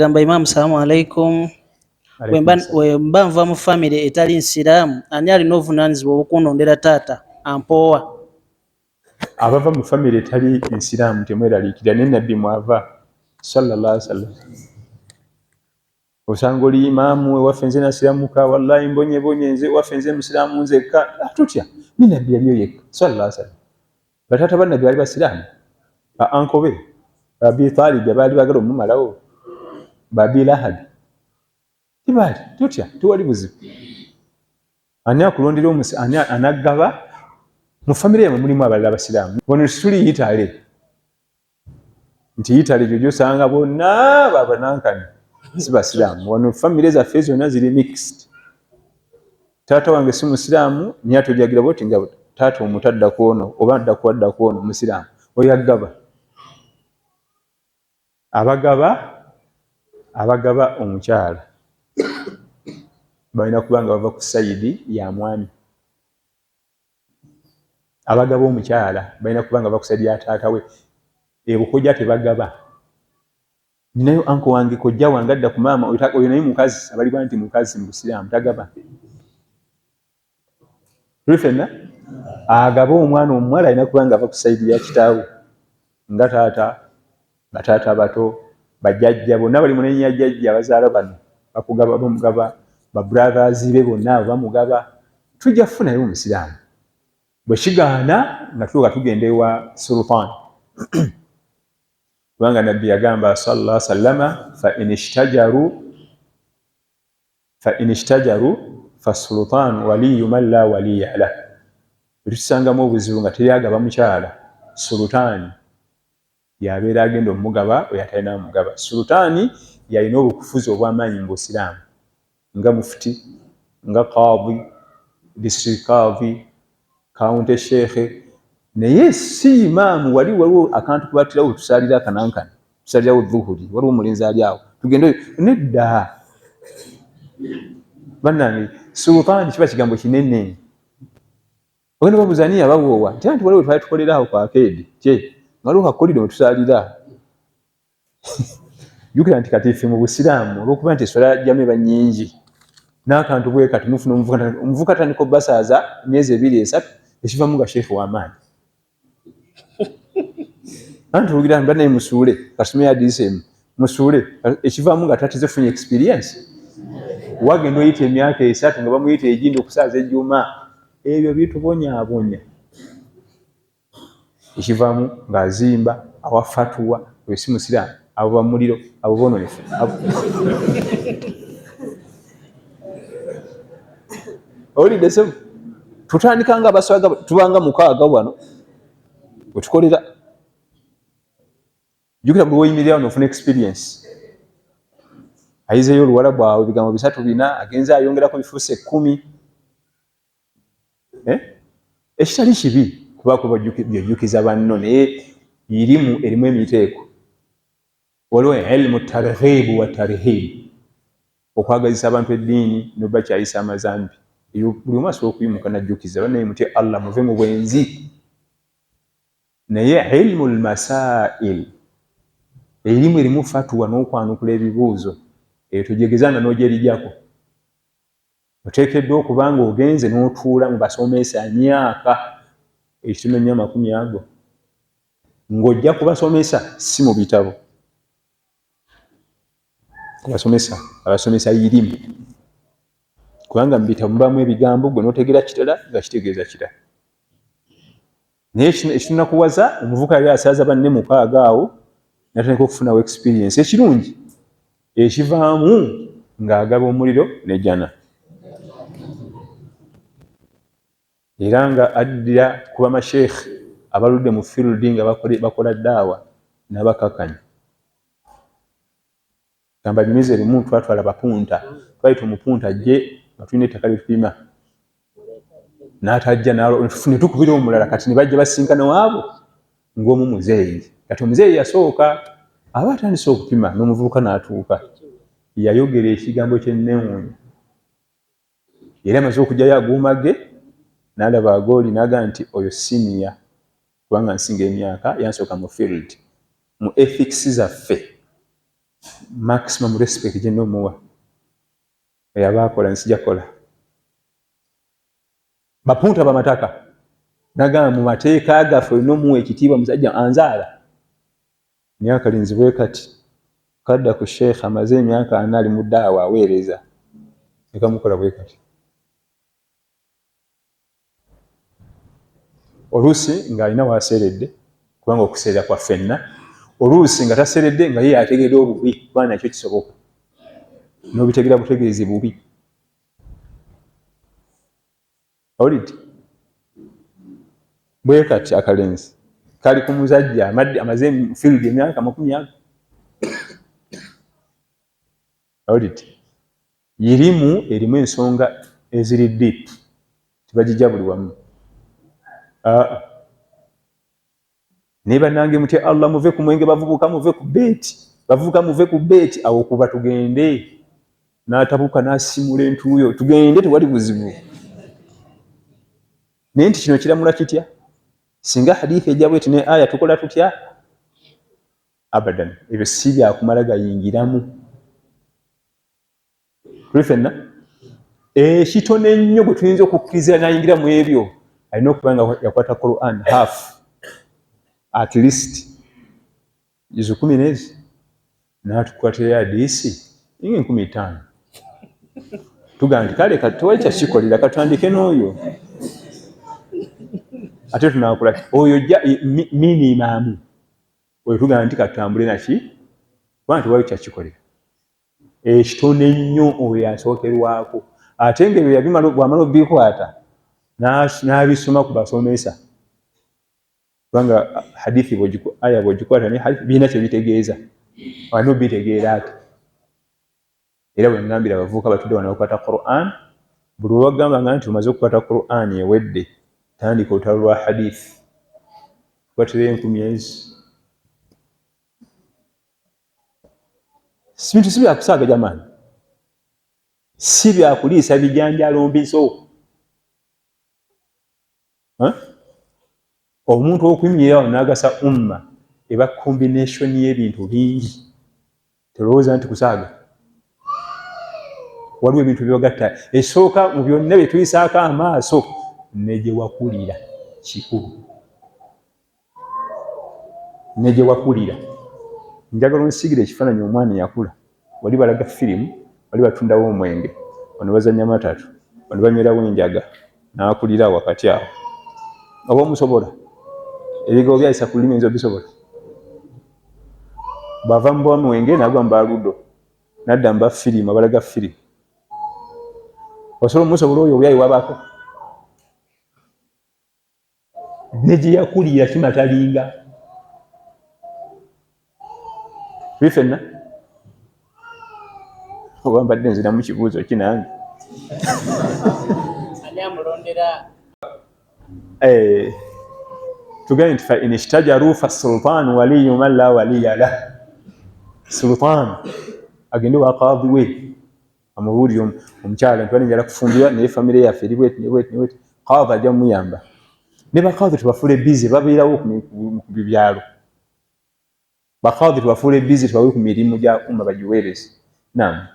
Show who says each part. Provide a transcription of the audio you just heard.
Speaker 1: Gamba Imam salamu alaikum. Wemba nva mu family etali nsiraamu ani alina obuvunaanyizibwa obukunondera taata ampowa?
Speaker 2: Abava mu family etali nsiraamu temweraliikirira ne nabbi mwava sallallahu alaihi wasallam. Osanga oli imaamu ewaffe nze nasiramuka wallahi mbonyebonye nze ewaffe nze musiraamu nzekka tutya ne nabbi yaliyo yekka sallallahu alaihi wasallam. Bataata ba nabbi baali basiraamu, ba ankobe Abi Talib baali baagala omumalawo, Abi Lahab tibaali tutya tewali buzibu. Ani akulondera ani anaggaba mu family yamwe mulimu abalala basiraamu. Wano tuli Italy nti Italy gyo gyosanga bonna babanankani si basiraamu. Wano family zaffe zonna ziri mixed. Taata wange si musiraamu naye tojagira boti nga taata omutadda ku ono oba adda ku ono musiraamu oyaggaba. Abagaba omukyala balina kubanga bava ku sayidi ya mwami. Abagaba omukyala balina kubanga bava ku sayidi ya taata we. Ebukojja tebagaba. Ninayo anko wange kojja wange adda ku maama oyo naye mukazi abalibwa nti mukazi mu busiraamu tagaba. Tulifenna agaba omwana omuwala alina kubanga ava ku sayidi ya kitaawe nga taata, bataata bato, bajjajja bonna bali munenya jjajja abazaala bano bakugaba bamugaba, ba brothers be bonna bamugaba. Tujja kufunayo omusiraamu bwe kigaana nga tuuka tugenda ewa sultan. Kubanga nabbi yagamba sallallahu alaihi wasallama fa in ishtajaru fa sultan waliyu man la waliya lah. Tusangamu obuzibu nga teryagaba mukyala, sultani yabeera agenda omugaba oyo atalina amugaba. Sultani yalina obukufuzi obw'amaanyi mu busiraamu nga mufti, nga qadi, district qadi, county sheikh. Naye si imaamu waliwo akantu kubatirawo tusalira kanankani, tusalirawo dhuhuri, waliwo omulinzi ali awo tugende nedda. Bannange sultani kiba kigambo kinene. Ogenda babuuza ni yabawoowa nti waliwo twali tukolera awo ku arcade kye waliwo kakoliro we tusalira. Jjukira nti kati ffe mu busiraamu olw'okuba nti eswala jamu eba nnyingi n'akantu bwe kati mufuna omuvubuka atandika obbasaaza emyezi 2-3 ekivamu nga sheekhe w'amaanyi. Anti tugira mba naye musuule kasome hadisi musuule ekivamu nga tatize funye experience. Wagenda oyita emyaka 3 nga bamuyita egindi okusaaza ejjuma, ebyo bitubonyaabonya. Ekivamu ng'azimba awa fatuwa oyo si musiraamu, abo bamuliro abo boononefu. Olidde sebo tutandika nga abaswaga tubanga 6 wano we tukolera. Jjukira buli woyimirira wano ofuna experience. Ayizeeyo oluwalabu awo ebigambo 3-4 agenza ayongerako bifuuse 10. Ekitali kibi kubaako byojjukiza banno naye erimu emiteeko. Waliwo ilmu targhibu wa tarhibu, okwagazisa abantu eddiini n'obakyayisa amazambi. Buli omu asobola okuyimuka n'ajjukiza bannaye mutye Allah muve mu bwenzi. Naye ilmu lmasail, erimu erimu fatuwa n'okwanukula ebibuuzo, eyo togegezanga n'ogyerijjako. Oteekeddwa okubanga ogenze n'otuula mu basomesa myaka ekitone 40 ago ng'ojja kubasomesa si mu bitabo. Abasomesa irimu kubanga mu bitabo mubamu ebigambo gwe n'otegeera kitala nga kitegeeza kitala. Naye ekitunakuwaza omuvubuka yali asaaza banne 6 awo natandika okufunawo experience. Ekirungi ekivaamu ng'agaba omuliro nejjana era nga addira kuba masheekhe abaludde mu field nga bakola ddaawa n'abakakanya. Gamba nyumiza erimu twatwala bapunta, twayita omupunta ajje nga tulina ettaka lyetupima n'atajja ne tukubira omulala kati ne bajja basinkana waabo ng'omu muzeeyi. Kati omuzeeyi yasooka aba atandise okupima n'omuvubuka n'atuuka yayogera ekigambo ky'ennewuunyo era amaze okugyayo aguumage n'alaba agooli n'agamba nti oyo siniya kubanga nsinga emyaka yansooka mu field mu ethics zaffe maximum respect gye nomuwa eyabakola nsija kola bapunta bamataka nagamba mu mateeka gaffe olina omuwa ekitiibwa musajja anzaala naye akalinzi bwe kati kadda ku sheekh amaze emyaka 4 ali mu ddaawa aweereza ekamukola bwe kati oluusi ng'alina waaseeredde kubanga okuseerera kwa ffenna oluusi nga taseeredde nga ye ategeera obubi kuba nakyo kisoboka n'obitegeera butegeezi bubi olidde bwe kati akalenzi kali ku muzajja amaze mu field emyaka 40 olidde erimu ensonga eziri deep tibagijja buli wamu naye bannange mutya Allah muve ku mwenge bavubuka muve ku beeti awo kuba tugende n'atabuka n'asimula entuuyo tugende tewali buzibu naye nti kino kiramula kitya singa hadithi ejja bweti ne aya tukola tutya abadan ebyo si byakumala gayingiramu tuli ffenna ekitone ennyo gwe tuyinza okukkiriza nayingira mu ebyo alina okuba nga yakwata Quran half at least izo 10 nezi n'atukwatira hadiisi inga 15 tugamba nti kale tewali kyakikolera katandike n'oyo ate tunakola oyo minimum oyo tugamba nti katambule naki kubanga tewali kyakikolera ekitone ennyo oyo yasookerwako ate ng'ebyo bwamala obikwata n'abisoma ku basomesa kubanga hadithi aya bw'ogikwata ne hadithi birina kye bitegeeza wano bitegeera ate era bwe ngambira abavubuka batudde wano bakwata Quran buli lwe bagambanga nti omaze okukwata Quran ewedde tandika olutalo lwa hadithi kwatira 10 ezi bintu si byakusaaga jamaani si byakuliisa bijanjalo mbiso omuntu okuyimirirawo n'agasa umma eba combination y'ebintu bingi telowooza nti kusaaga waliwo ebintu byobagatta esooka mu byonna bye tuyisaako amaaso negye wakulira kikulu negye wakulira njagala onsigira ekifaananyi omwana yakula wali balaga firimu wali batundawo omwenge wano bazanya matatu wano banywerawo enjaga n'akulira wakati awo oba omusobola ebigabo byayisa ku lulimi nzo bisobola bava mu bwamwenge nagwa mu baludo nadda mu bafirimu abalaga firimu osobola omusobola oyo obyayi wabako negye yakulira kimatalinga bifenna oba mbadde nzira mu kibuuzo kinange
Speaker 1: ani amulondera
Speaker 2: tugambe nti fa in ishtajaru fa sultan waliyu man la waliya lah sultan agende wa qadhi we amubuulire omukyala nti njala kufumbirwa naye famire yaffe eri bweti qadhi ajja muyamba ne baqadhi tubafuule bizi babeerawo ku byalo bakadhi tubafuule bizi tubawe ku mirimu gya umma bagiweereze naam